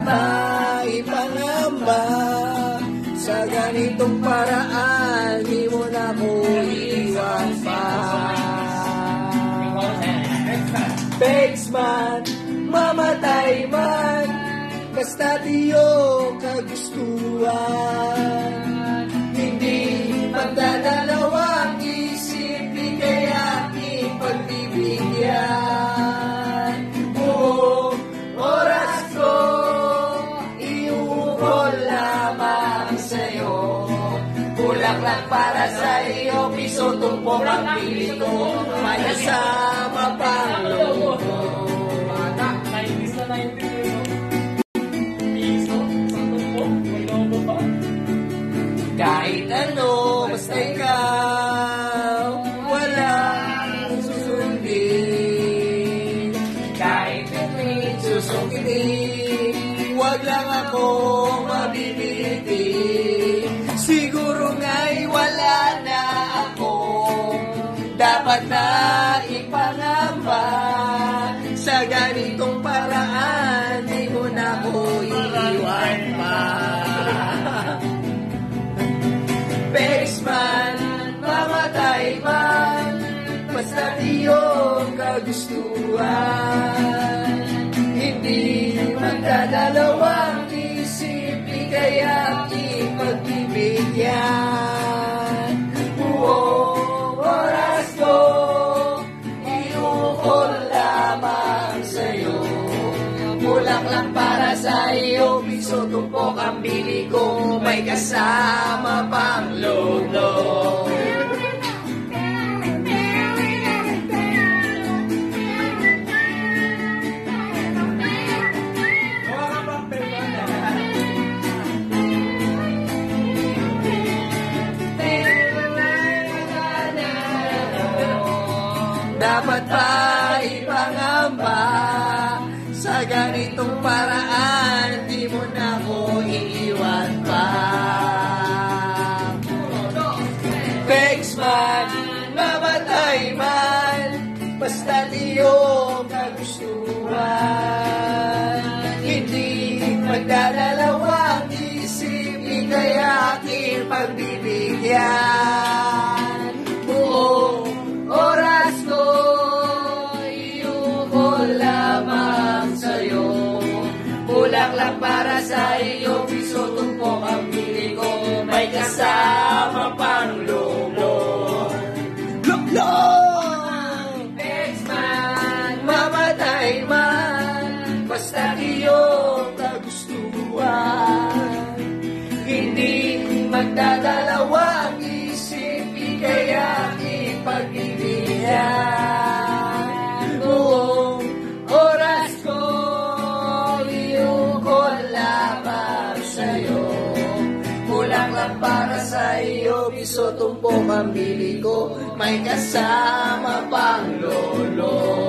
maipangamba. Sa ganitong paraan, di mo na ko iwan pa. Fakes man, mamatay man, basta diyo kagustuhan. Hindi magdadalawang isip, di kaya ipagbibigyan. Buong oras ko, iukol lamang sa'yo. Bulaklak para sa'yo, piso tumpok ang pili ko, may kasama pang loob. Kahit ano, basta ikaw, walang susundin. Kahit ito'y susukitin, wag lang ako mabibitin. Siguro nga'y wala na ako, dapat na ipangamba. Sa ganitong paraan, di mo na ko iiwan pa. Fakes man, mamatay man, basta iyong kagustuhan. Hindi magdadalawang isip, di kaya ipagbibigyan. Buong oras ko, iukol lamang sa'yo. Bulaklak para sa'yo, piso tumpok ang bili ko, may kasama pang lolo. Dapat pa ipangamba, sa ganitong paraan, di mo na ko iiwan pa. Fakes man, mamatay man, basta iyong kagustuhan. Hindi magdadalawang isip, kaya ipagbibigyan. Buong oras ko, iukol lamang sa'yo. Bulaklak para sa'yo, piso tumpok ang bili ko, may kasama pang lolo. Lolo! Fakes man, mamatay man, basta iyong kagustuhan. Hindi magdadalawang isip, kaya ipagbibigyan. Buong oras ko, iukol lamang sa'yo. Bulaklak para sa'yo, piso tumpok ang bili ko, may kasama pang lolo.